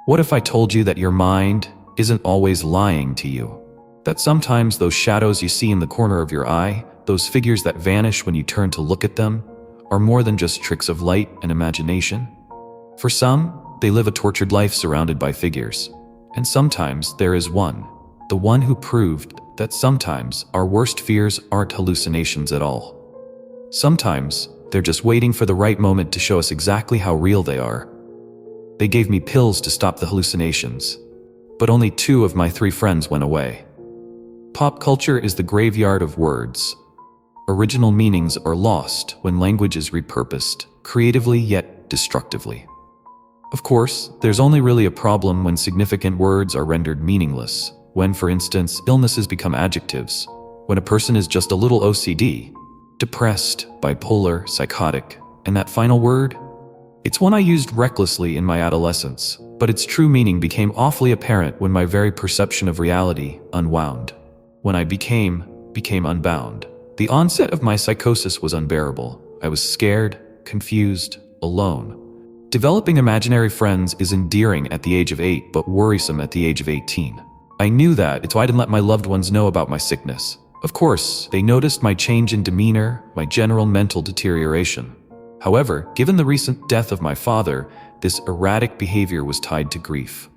What if I told you that your mind isn't always lying to you? That sometimes those shadows you see in the corner of your eye, those figures that vanish when you turn to look at them, are more than just tricks of light and imagination? For some, they live a tortured life surrounded by figures. And sometimes there is one, the one who proved that sometimes our worst fears aren't hallucinations at all. Sometimes they're just waiting for the right moment to show us exactly how real they are. They gave me pills to stop the hallucinations, but only 2 of my 3 friends went away. Pop culture is the graveyard of words. Original meanings are lost when language is repurposed, creatively yet destructively. Of course, there's only really a problem when significant words are rendered meaningless, when, for instance, illnesses become adjectives, when a person is just a little OCD, depressed, bipolar, psychotic, and that final word? It's one I used recklessly in my adolescence, but its true meaning became awfully apparent when my very perception of reality unwound. When I became unbound. The onset of my psychosis was unbearable. I was scared, confused, alone. Developing imaginary friends is endearing at the age of 8, but worrisome at the age of 18. I knew that, so I didn't let my loved ones know about my sickness. Of course, they noticed my change in demeanor, my general mental deterioration. However, given the recent death of my father, this erratic behavior was tied to grief.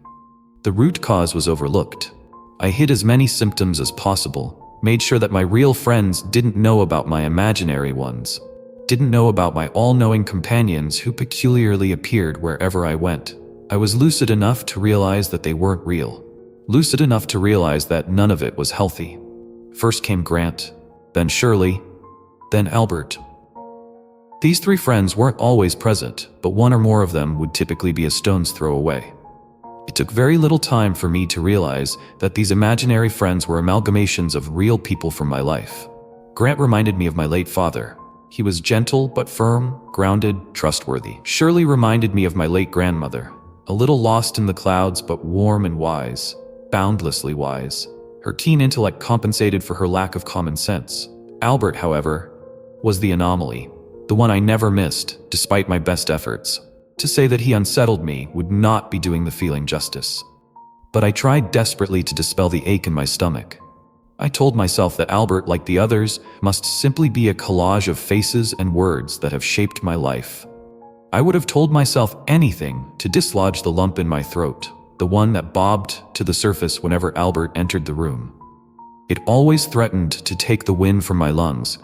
The root cause was overlooked. I hid as many symptoms as possible, made sure that my real friends didn't know about my imaginary ones, didn't know about my all-knowing companions who peculiarly appeared wherever I went. I was lucid enough to realize that they weren't real. Lucid enough to realize that none of it was healthy. First came Grant, then Shirley, then Albert. These 3 friends weren't always present, but one or more of them would typically be a stone's throw away. It took very little time for me to realize that these imaginary friends were amalgamations of real people from my life. Grant reminded me of my late father. He was gentle but firm, grounded, trustworthy. Shirley reminded me of my late grandmother, a little lost in the clouds but warm and wise, boundlessly wise. Her teen intellect compensated for her lack of common sense. Albert, however, was the anomaly. The one I never missed, despite my best efforts. To say that he unsettled me would not be doing the feeling justice. But I tried desperately to dispel the ache in my stomach. I told myself that Albert, like the others, must simply be a collage of faces and words that have shaped my life. I would have told myself anything to dislodge the lump in my throat, the one that bobbed to the surface whenever Albert entered the room. It always threatened to take the wind from my lungs,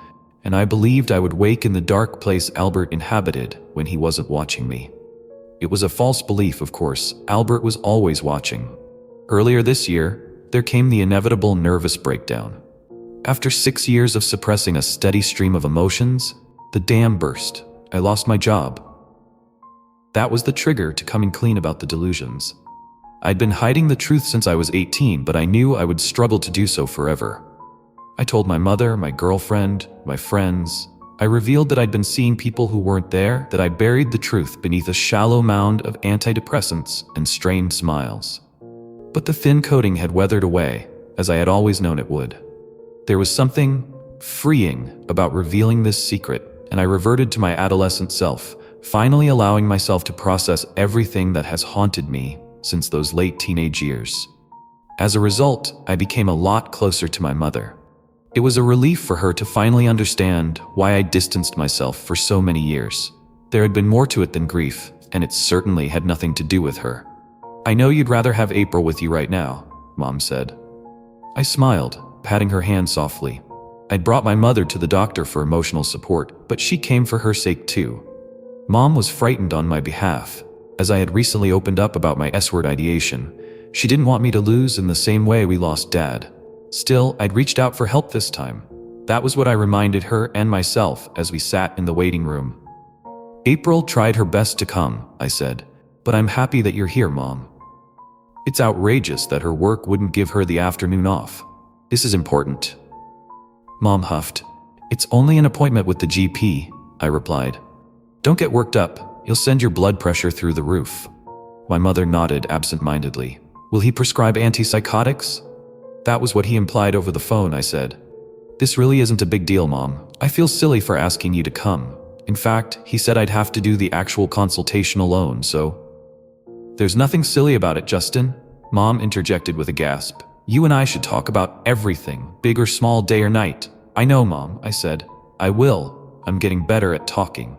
and I believed I would wake in the dark place Albert inhabited when he wasn't watching me. It was a false belief, of course. Albert was always watching. Earlier this year, there came the inevitable nervous breakdown. After 6 years of suppressing a steady stream of emotions, the dam burst. I lost my job. That was the trigger to coming clean about the delusions. I'd been hiding the truth since I was 18, but I knew I would struggle to do so forever. I told my mother, my girlfriend, my friends. I revealed that I'd been seeing people who weren't there, that I buried the truth beneath a shallow mound of antidepressants and strained smiles. But the thin coating had weathered away, as I had always known it would. There was something freeing about revealing this secret, and I reverted to my adolescent self, finally allowing myself to process everything that has haunted me since those late teenage years. As a result, I became a lot closer to my mother. It was a relief for her to finally understand why I distanced myself for so many years. There had been more to it than grief, and it certainly had nothing to do with her. "I know you'd rather have April with you right now," Mom said. I smiled, patting her hand softly. I'd brought my mother to the doctor for emotional support, but she came for her sake too. Mom was frightened on my behalf. As I had recently opened up about my S-word ideation, she didn't want me to lose in the same way we lost Dad. Still, I'd reached out for help this time. That was what I reminded her and myself as we sat in the waiting room. "April tried her best to come," I said, "but I'm happy that you're here, Mom." It's outrageous that her work wouldn't give her the afternoon off. This is important. Mom huffed. "It's only an appointment with the GP," I replied. "Don't get worked up. You'll send your blood pressure through the roof." My mother nodded absent-mindedly. "Will he prescribe antipsychotics?" "That was what he implied over the phone," I said. "This really isn't a big deal, Mom. I feel silly for asking you to come. In fact, he said I'd have to do the actual consultation alone, so..." There's nothing silly about it, Justin, Mom interjected with a gasp. You and I should talk about everything, big or small, day or night. I know, Mom, I said. I will. I'm getting better at talking.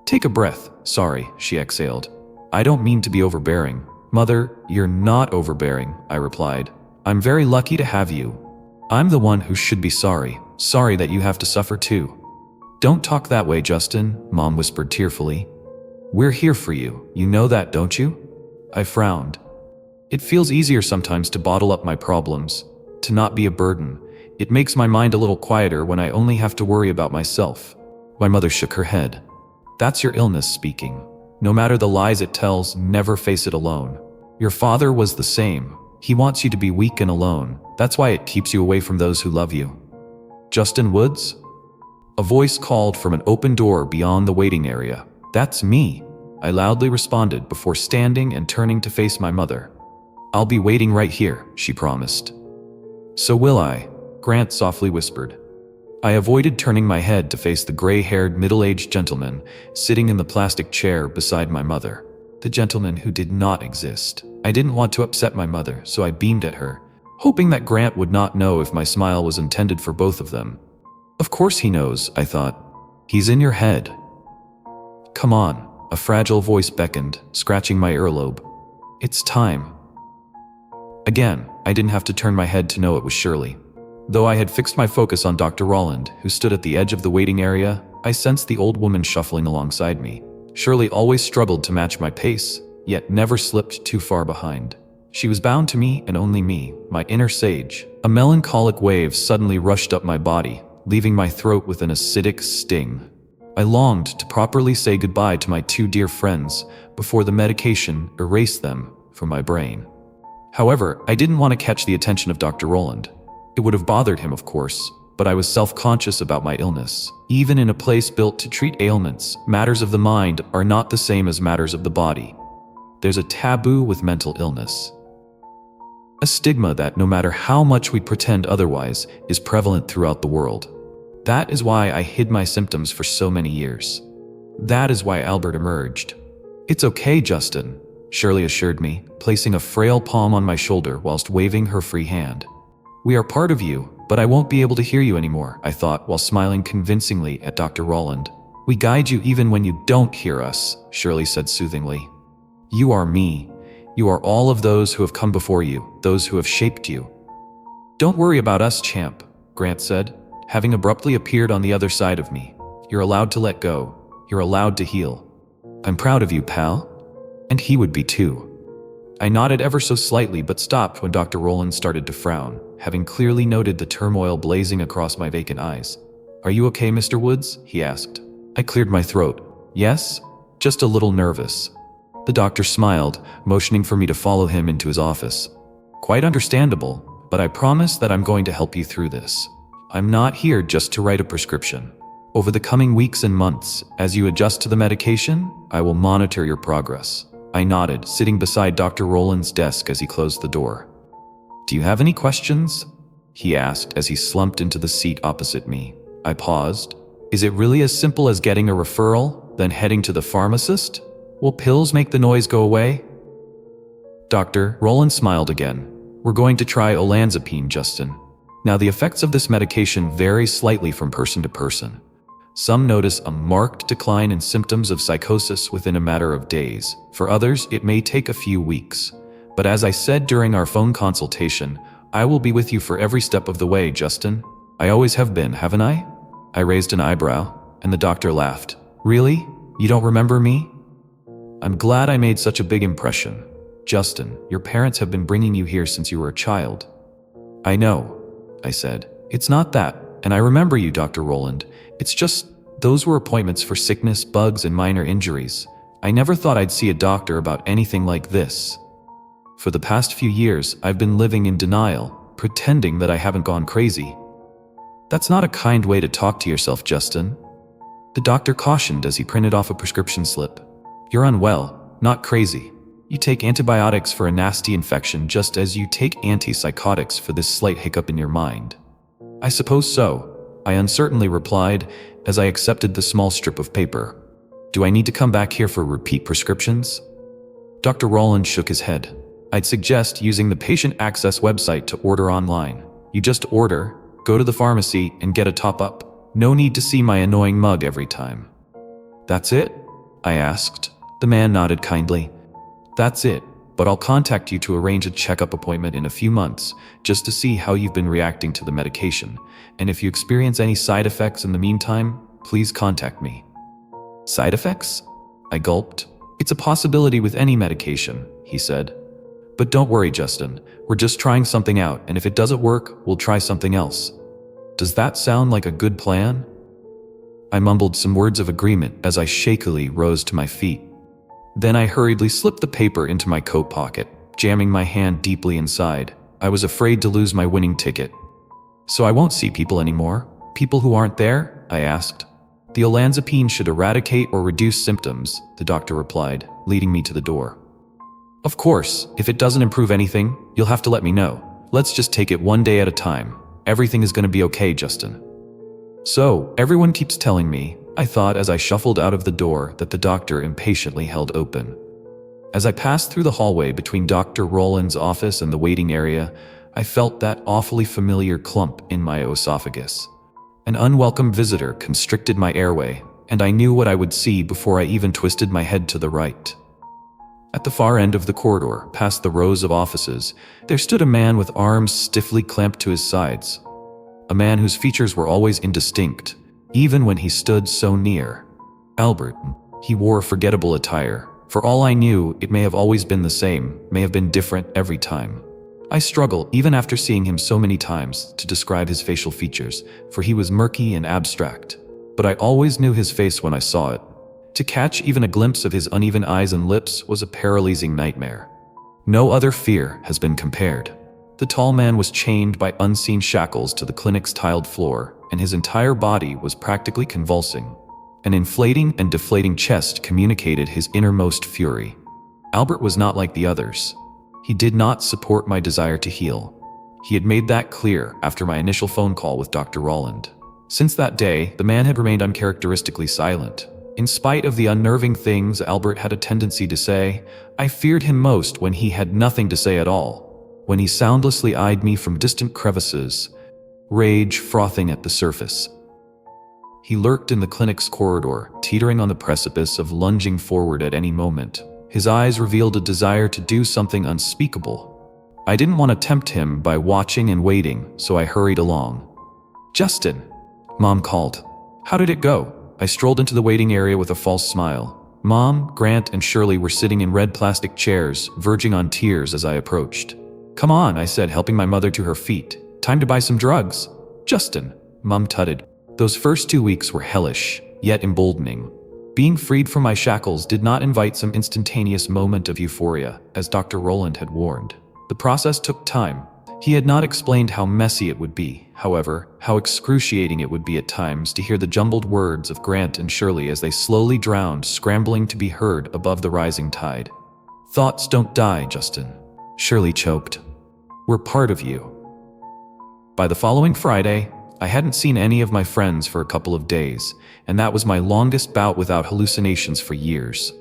Take a breath. Sorry, she exhaled. I don't mean to be overbearing. Mother, you're not overbearing, I replied. I'm very lucky to have you. I'm the one who should be sorry. Sorry that you have to suffer too. Don't talk that way, Justin, Mom whispered tearfully. We're here for you. You know that, don't you? I frowned. It feels easier sometimes to bottle up my problems, to not be a burden. It makes my mind a little quieter when I only have to worry about myself. My mother shook her head. That's your illness speaking. No matter the lies it tells, never face it alone. Your father was the same. He wants you to be weak and alone. That's why it keeps you away from those who love you. Justin Woods? A voice called from an open door beyond the waiting area. That's me, I loudly responded before standing and turning to face my mother. I'll be waiting right here, she promised. So will I, Grant softly whispered. I avoided turning my head to face the gray-haired, middle-aged gentleman sitting in the plastic chair beside my mother. The gentleman who did not exist. I didn't want to upset my mother, so I beamed at her, hoping that Grant would not know if my smile was intended for both of them. Of course he knows, I thought. He's in your head. Come on, a fragile voice beckoned, scratching my earlobe. It's time. Again, I didn't have to turn my head to know it was Shirley. Though I had fixed my focus on Dr. Rolland, who stood at the edge of the waiting area, I sensed the old woman shuffling alongside me. Shirley always struggled to match my pace, yet never slipped too far behind. She was bound to me and only me, my inner sage. A melancholic wave suddenly rushed up my body, leaving my throat with an acidic sting. I longed to properly say goodbye to my two dear friends before the medication erased them from my brain. However, I didn't want to catch the attention of Dr. Rolland. It would have bothered him, of course, but I was self-conscious about my illness. Even in a place built to treat ailments, matters of the mind are not the same as matters of the body. There's a taboo with mental illness. A stigma that, no matter how much we pretend otherwise, is prevalent throughout the world. That is why I hid my symptoms for so many years. That is why Albert emerged. It's okay, Justin, Shirley assured me, placing a frail palm on my shoulder whilst waving her free hand. We are part of you, but I won't be able to hear you anymore, I thought while smiling convincingly at Dr. Rolland. We guide you even when you don't hear us, Shirley said soothingly. You are me. You are all of those who have come before you, those who have shaped you. Don't worry about us, champ, Grant said, having abruptly appeared on the other side of me. You're allowed to let go. You're allowed to heal. I'm proud of you, pal. And he would be too. I nodded ever so slightly but stopped when Dr. Rolland started to frown, having clearly noted the turmoil blazing across my vacant eyes. Are you okay, Mr. Woods? He asked. I cleared my throat. Yes? Just a little nervous. The doctor smiled, motioning for me to follow him into his office. Quite understandable, but I promise that I'm going to help you through this. I'm not here just to write a prescription. Over the coming weeks and months, as you adjust to the medication, I will monitor your progress. I nodded, sitting beside Dr. Rolland's desk as he closed the door. Do you have any questions? He asked as he slumped into the seat opposite me. I paused. Is it really as simple as getting a referral, then heading to the pharmacist? Will pills make the noise go away? Dr. Rolland smiled again. We're going to try olanzapine, Justin. Now, the effects of this medication vary slightly from person to person. Some notice a marked decline in symptoms of psychosis within a matter of days. For others, it may take a few weeks. But as I said during our phone consultation, I will be with you for every step of the way, Justin. I always have been, haven't I? I raised an eyebrow, and the doctor laughed. Really? You don't remember me? I'm glad I made such a big impression. Justin, your parents have been bringing you here since you were a child. I know, I said. It's not that, and I remember you, Dr. Rolland. It's just, those were appointments for sickness, bugs, and minor injuries. I never thought I'd see a doctor about anything like this. For the past few years, I've been living in denial, pretending that I haven't gone crazy. That's not a kind way to talk to yourself, Justin. The doctor cautioned as he printed off a prescription slip. You're unwell, not crazy. You take antibiotics for a nasty infection just as you take antipsychotics for this slight hiccup in your mind. I suppose so, I uncertainly replied as I accepted the small strip of paper. Do I need to come back here for repeat prescriptions? Dr. Roland shook his head. I'd suggest using the patient access website to order online. You just order, go to the pharmacy, and get a top-up. No need to see my annoying mug every time. That's it? I asked. The man nodded kindly. That's it, but I'll contact you to arrange a checkup appointment in a few months, just to see how you've been reacting to the medication. And if you experience any side effects in the meantime, please contact me. Side effects? I gulped. It's a possibility with any medication, he said. But don't worry, Justin. We're just trying something out, and if it doesn't work, we'll try something else. Does that sound like a good plan? I mumbled some words of agreement as I shakily rose to my feet. Then I hurriedly slipped the paper into my coat pocket, jamming my hand deeply inside. I was afraid to lose my winning ticket. So I won't see people anymore? People who aren't there? I asked. The olanzapine should eradicate or reduce symptoms, the doctor replied, leading me to the door. Of course, if it doesn't improve anything, you'll have to let me know. Let's just take it one day at a time. Everything is going to be okay, Justin. So, everyone keeps telling me, I thought as I shuffled out of the door that the doctor impatiently held open. As I passed through the hallway between Dr. Roland's office and the waiting area, I felt that awfully familiar clump in my esophagus. An unwelcome visitor constricted my airway, and I knew what I would see before I even twisted my head to the right. At the far end of the corridor, past the rows of offices, there stood a man with arms stiffly clamped to his sides. A man whose features were always indistinct, even when he stood so near. Albert. He wore forgettable attire. For all I knew, it may have always been the same, may have been different every time. I struggle, even after seeing him so many times, to describe his facial features, for he was murky and abstract. But I always knew his face when I saw it. To catch even a glimpse of his uneven eyes and lips was a paralyzing nightmare. No other fear has been compared. The tall man was chained by unseen shackles to the clinic's tiled floor, and his entire body was practically convulsing. An inflating and deflating chest communicated his innermost fury. Albert was not like the others. He did not support my desire to heal. He had made that clear after my initial phone call with Dr. Roland. Since that day, the man had remained uncharacteristically silent. In spite of the unnerving things Albert had a tendency to say, I feared him most when he had nothing to say at all, when he soundlessly eyed me from distant crevices, rage frothing at the surface. He lurked in the clinic's corridor, teetering on the precipice of lunging forward at any moment. His eyes revealed a desire to do something unspeakable. I didn't want to tempt him by watching and waiting, so I hurried along. Justin, Mom called. How did it go? I strolled into the waiting area with a false smile. Mom, Grant, and Shirley were sitting in red plastic chairs, verging on tears as I approached. Come on, I said, helping my mother to her feet. Time to buy some drugs. Justin, Mom tutted. Those first 2 weeks were hellish, yet emboldening. Being freed from my shackles did not invite some instantaneous moment of euphoria, as Dr. Roland had warned. The process took time. He had not explained how messy it would be, however, how excruciating it would be at times to hear the jumbled words of Grant and Shirley as they slowly drowned, scrambling to be heard above the rising tide. Thoughts don't die, Justin. Shirley choked. We're part of you. By the following Friday, I hadn't seen any of my friends for a couple of days, and that was my longest bout without hallucinations for years.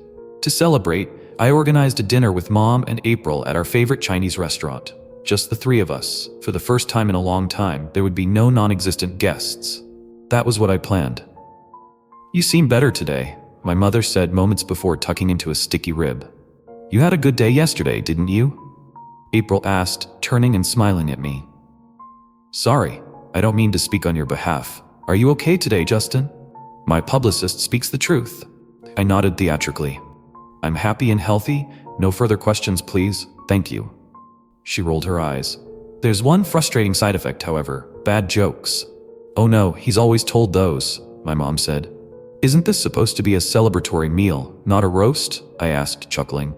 To celebrate, I organized a dinner with Mom and April at our favorite Chinese restaurant. Just the three of us. For the first time in a long time, there would be no non-existent guests. That was what I planned. You seem better today, my mother said moments before tucking into a sticky rib. You had a good day yesterday, didn't you? April asked, turning and smiling at me. Sorry, I don't mean to speak on your behalf. Are you okay today, Justin? My publicist speaks the truth. I nodded theatrically. I'm happy and healthy. No further questions, please. Thank you. She rolled her eyes. There's one frustrating side effect, however. Bad jokes. Oh no, he's always told those, my mom said. Isn't this supposed to be a celebratory meal, not a roast? I asked, chuckling.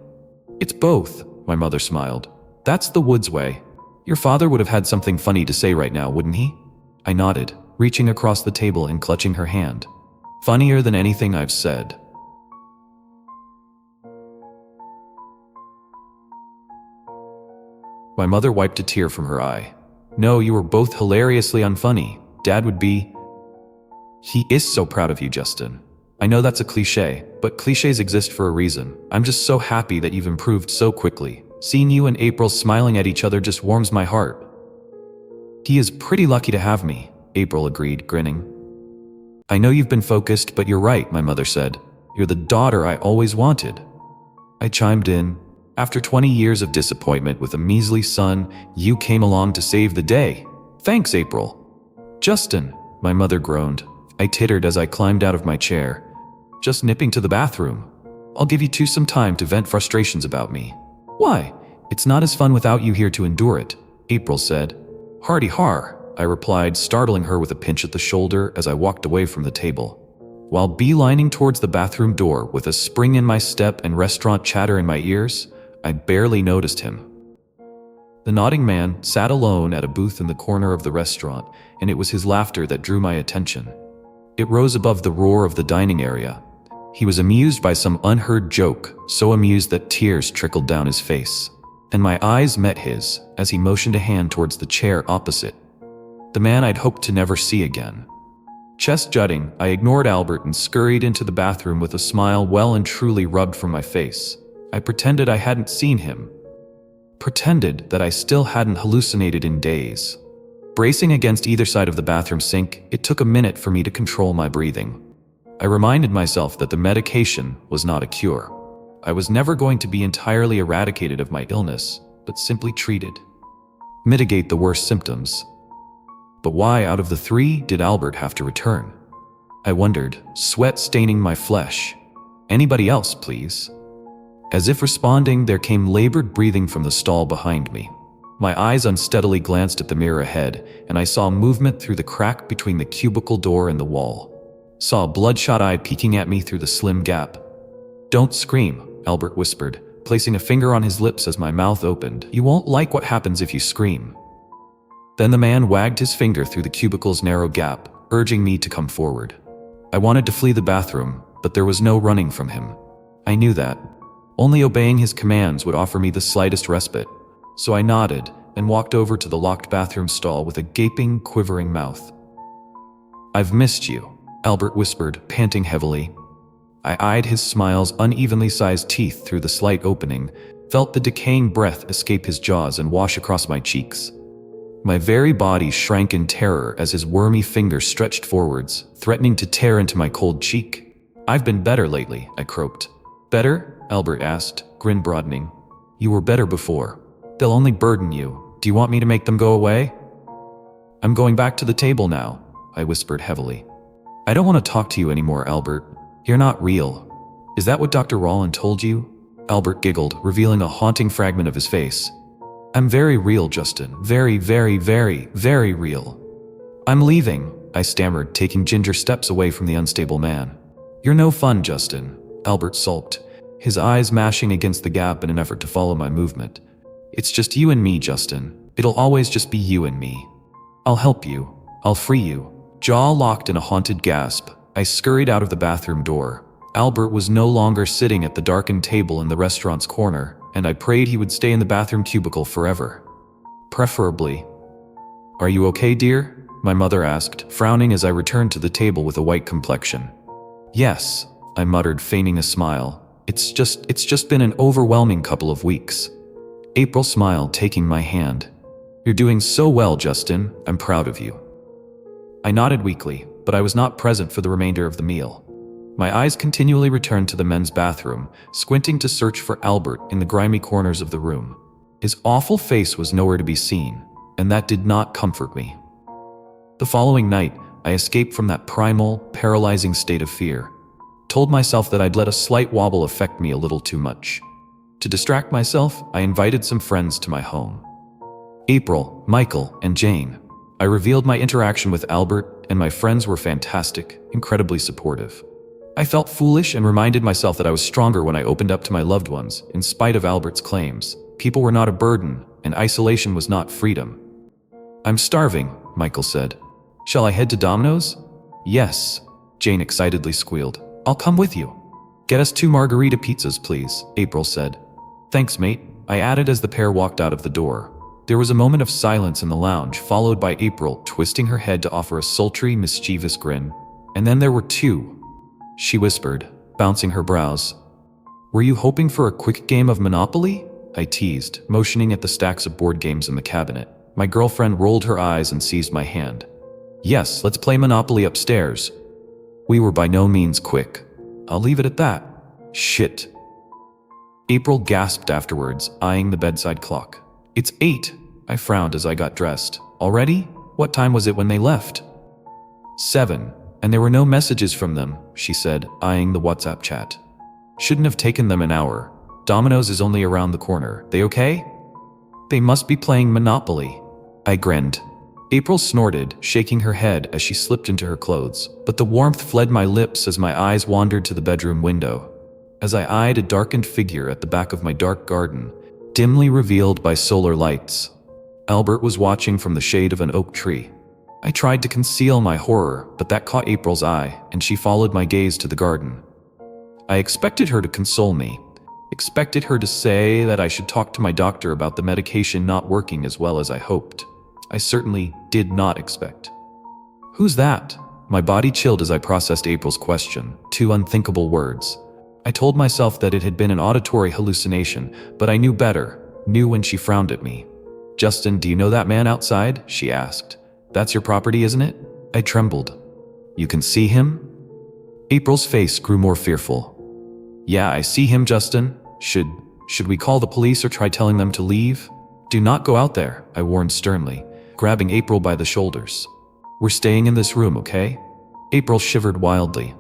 It's both, my mother smiled. That's the Woods way. Your father would have had something funny to say right now, wouldn't he? I nodded, reaching across the table and clutching her hand. Funnier than anything I've said. My mother wiped a tear from her eye. No, you were both hilariously unfunny. Dad would be... He is so proud of you, Justin. I know that's a cliché, but clichés exist for a reason. I'm just so happy that you've improved so quickly. Seeing you and April smiling at each other just warms my heart. He is pretty lucky to have me, April agreed, grinning. I know you've been focused, but you're right, my mother said. You're the daughter I always wanted. I chimed in. After 20 years of disappointment with a measly son, you came along to save the day. Thanks, April. Justin, my mother groaned. I tittered as I climbed out of my chair. Just nipping to the bathroom. I'll give you two some time to vent frustrations about me. Why? It's not as fun without you here to endure it, April said. Hardy har, I replied, startling her with a pinch at the shoulder as I walked away from the table. While beelining towards the bathroom door with a spring in my step and restaurant chatter in my ears, I barely noticed him. The nodding man sat alone at a booth in the corner of the restaurant, and it was his laughter that drew my attention. It rose above the roar of the dining area. He was amused by some unheard joke, so amused that tears trickled down his face. And my eyes met his as he motioned a hand towards the chair opposite. The man I'd hoped to never see again. Chest jutting, I ignored Albert and scurried into the bathroom with a smile well and truly rubbed from my face. I pretended I hadn't seen him. Pretended that I still hadn't hallucinated in days. Bracing against either side of the bathroom sink, it took a minute for me to control my breathing. I reminded myself that the medication was not a cure. I was never going to be entirely eradicated of my illness, but simply treated. Mitigate the worst symptoms. But why out of the three did Albert have to return? I wondered, sweat staining my flesh. Anybody else, please? As if responding, there came labored breathing from the stall behind me. My eyes unsteadily glanced at the mirror ahead, and I saw movement through the crack between the cubicle door and the wall. Saw a bloodshot eye peeking at me through the slim gap. Don't scream, Albert whispered, placing a finger on his lips as my mouth opened. You won't like what happens if you scream. Then the man wagged his finger through the cubicle's narrow gap, urging me to come forward. I wanted to flee the bathroom, but there was no running from him. I knew that. Only obeying his commands would offer me the slightest respite, so I nodded and walked over to the locked bathroom stall with a gaping, quivering mouth. I've missed you, Albert whispered, panting heavily. I eyed his smile's unevenly sized teeth through the slight opening, felt the decaying breath escape his jaws and wash across my cheeks. My very body shrank in terror as his wormy fingers stretched forwards, threatening to tear into my cold cheek. I've been better lately, I croaked. Better? Albert asked, grin broadening. You were better before. They'll only burden you. Do you want me to make them go away? I'm going back to the table now, I whispered heavily. I don't want to talk to you anymore, Albert. You're not real. Is that what Dr. Rollin told you? Albert giggled, revealing a haunting fragment of his face. I'm very real, Justin. Very, very, very, very real. I'm leaving, I stammered, taking ginger steps away from the unstable man. You're no fun, Justin, Albert sulked, his eyes mashing against the gap in an effort to follow my movement. It's just you and me, Justin. It'll always just be you and me. I'll help you. I'll free you. Jaw locked in a haunted gasp, I scurried out of the bathroom door. Albert was no longer sitting at the darkened table in the restaurant's corner, and I prayed he would stay in the bathroom cubicle forever. Preferably. Are you okay, dear? My mother asked, frowning as I returned to the table with a white complexion. Yes, I muttered, feigning a smile. It's just been an overwhelming couple of weeks. April smiled, taking my hand. You're doing so well, Justin. I'm proud of you. I nodded weakly, but I was not present for the remainder of the meal. My eyes continually returned to the men's bathroom, squinting to search for Albert in the grimy corners of the room. His awful face was nowhere to be seen, and that did not comfort me. The following night, I escaped from that primal, paralyzing state of fear. Told myself that I'd let a slight wobble affect me a little too much. To distract myself, I invited some friends to my home. April, Michael, and Jane. I revealed my interaction with Albert, and my friends were fantastic, incredibly supportive. I felt foolish and reminded myself that I was stronger when I opened up to my loved ones, in spite of Albert's claims. People were not a burden, and isolation was not freedom. I'm starving, Michael said. Shall I head to Domino's? Yes, Jane excitedly squealed. I'll come with you. Get us 2 margarita pizzas, please, April said. Thanks, mate, I added as the pair walked out of the door. There was a moment of silence in the lounge, followed by April twisting her head to offer a sultry, mischievous grin. And then there were 2. she whispered, bouncing her brows. Were you hoping for a quick game of Monopoly? I teased, motioning at the stacks of board games in the cabinet. My girlfriend rolled her eyes and seized my hand. Yes, let's play Monopoly upstairs. We were by no means quick. I'll leave it at that. Shit. April gasped afterwards, eyeing the bedside clock. It's 8. I frowned as I got dressed. Already? What time was it when they left? 7. And there were no messages from them, she said, eyeing the WhatsApp chat. Shouldn't have taken them an hour. Domino's is only around the corner. They okay? They must be playing Monopoly. I grinned. April snorted, shaking her head as she slipped into her clothes, but the warmth fled my lips as my eyes wandered to the bedroom window. As I eyed a darkened figure at the back of my dark garden, dimly revealed by solar lights. Albert was watching from the shade of an oak tree. I tried to conceal my horror, but that caught April's eye, and she followed my gaze to the garden. I expected her to console me, expected her to say that I should talk to my doctor about the medication not working as well as I hoped. I certainly did not expect. Who's that? My body chilled as I processed April's question, 2 unthinkable words. I told myself that it had been an auditory hallucination, but I knew better, knew when she frowned at me. Justin, do you know that man outside? She asked. That's your property, isn't it? I trembled. You can see him? April's face grew more fearful. Yeah, I see him, Justin. Should we call the police or try telling them to leave? Do not go out there, I warned sternly, grabbing April by the shoulders. We're staying in this room, okay? April shivered wildly.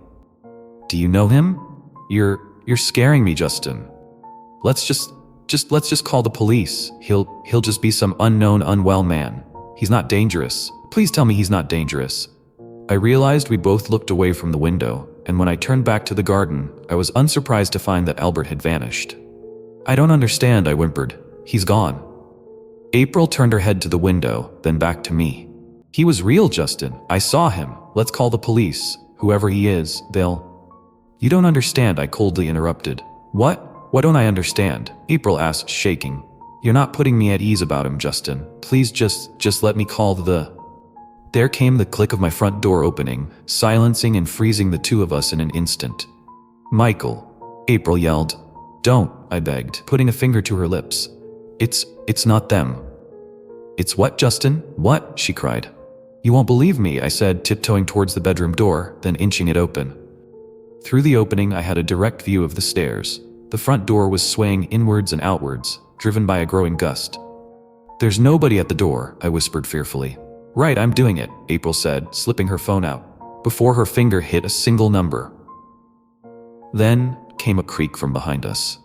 Do you know him? You're scaring me, Justin. Let's just call the police. He'll just be some unknown, unwell man. He's not dangerous. Please tell me he's not dangerous. I realized we both looked away from the window, and when I turned back to the garden, I was unsurprised to find that Albert had vanished. I don't understand, I whimpered. He's gone. April turned her head to the window, then back to me. He was real, Justin. I saw him. Let's call the police. Whoever he is, they'll... You don't understand, I coldly interrupted. What? What don't I understand? April asked, shaking. You're not putting me at ease about him, Justin. Please just let me call the... There came the click of my front door opening, silencing and freezing the two of us in an instant. Michael, April yelled. Don't, I begged, putting a finger to her lips. It's not them. It's what, Justin? What? She cried. You won't believe me, I said, tiptoeing towards the bedroom door, then inching it open. Through the opening, I had a direct view of the stairs. The front door was swaying inwards and outwards, driven by a growing gust. There's nobody at the door, I whispered fearfully. Right, I'm doing it, April said, slipping her phone out, before her finger hit a single number. Then came a creak from behind us.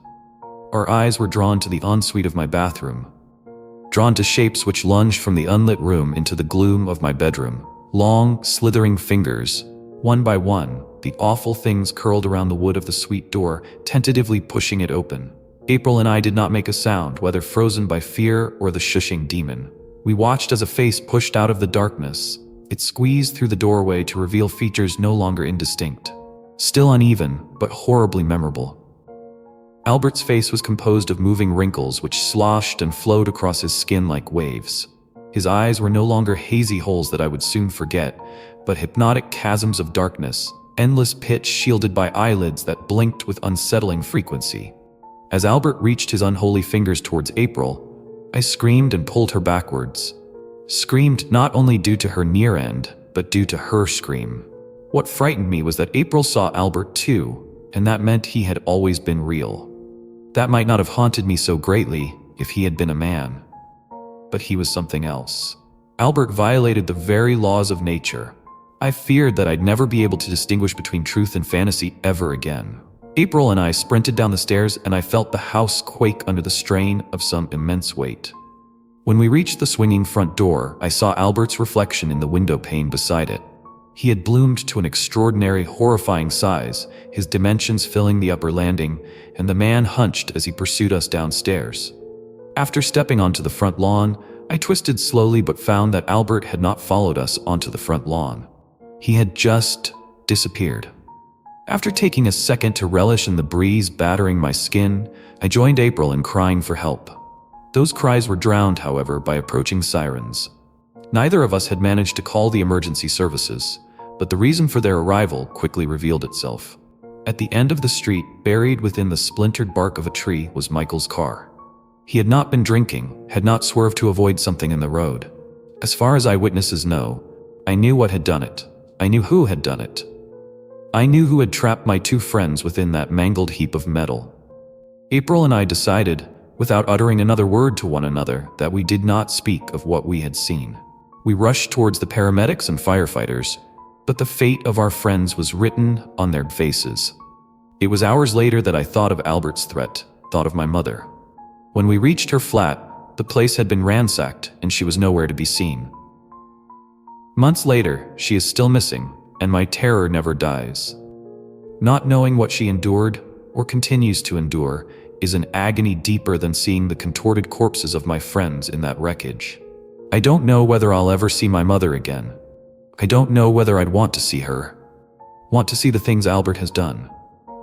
Our eyes were drawn to the ensuite of my bathroom, drawn to shapes which lunged from the unlit room into the gloom of my bedroom. Long, slithering fingers, one by one, the awful things curled around the wood of the suite door, tentatively pushing it open. April and I did not make a sound, whether frozen by fear or the shushing demon. We watched as a face pushed out of the darkness. It squeezed through the doorway to reveal features no longer indistinct. Still uneven, but horribly memorable. Albert's face was composed of moving wrinkles which sloshed and flowed across his skin like waves. His eyes were no longer hazy holes that I would soon forget, but hypnotic chasms of darkness, endless pit shielded by eyelids that blinked with unsettling frequency. As Albert reached his unholy fingers towards April, I screamed and pulled her backwards. Screamed not only due to her near end, but due to her scream. What frightened me was that April saw Albert too, and that meant he had always been real. That might not have haunted me so greatly if he had been a man. But he was something else. Albert violated the very laws of nature. I feared that I'd never be able to distinguish between truth and fantasy ever again. April and I sprinted down the stairs, and I felt the house quake under the strain of some immense weight. When we reached the swinging front door, I saw Albert's reflection in the window pane beside it. He had bloomed to an extraordinary, horrifying size, his dimensions filling the upper landing, and the man hunched as he pursued us downstairs. After stepping onto the front lawn, I twisted slowly but found that Albert had not followed us onto the front lawn. He had just disappeared. After taking a second to relish in the breeze battering my skin, I joined April in crying for help. Those cries were drowned, however, by approaching sirens. Neither of us had managed to call the emergency services, but the reason for their arrival quickly revealed itself. At the end of the street, buried within the splintered bark of a tree, was Michael's car. He had not been drinking, had not swerved to avoid something in the road. As far as eyewitnesses know, I knew what had done it. I knew who had done it. I knew who had trapped my two friends within that mangled heap of metal. April and I decided, without uttering another word to one another, that we did not speak of what we had seen. We rushed towards the paramedics and firefighters, but the fate of our friends was written on their faces. It was hours later that I thought of Albert's threat, thought of my mother. When we reached her flat, the place had been ransacked and she was nowhere to be seen. Months later, she is still missing, and my terror never dies. Not knowing what she endured, or continues to endure, is an agony deeper than seeing the contorted corpses of my friends in that wreckage. I don't know whether I'll ever see my mother again. I don't know whether I'd want to see her. Want to see the things Albert has done.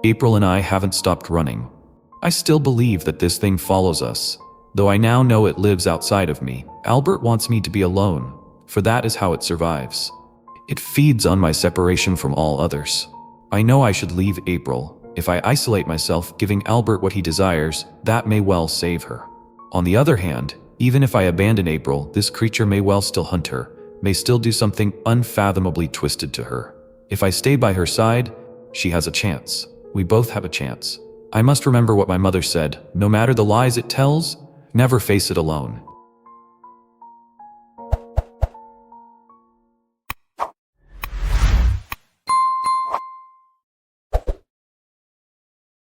April and I haven't stopped running. I still believe that this thing follows us, though I now know it lives outside of me. Albert wants me to be alone, for that is how it survives. It feeds on my separation from all others. I know I should leave April. If I isolate myself, giving Albert what he desires, that may well save her. On the other hand, even if I abandon April, this creature may well still hunt her, may still do something unfathomably twisted to her. If I stay by her side, she has a chance. We both have a chance. I must remember what my mother said. No matter the lies it tells, never face it alone.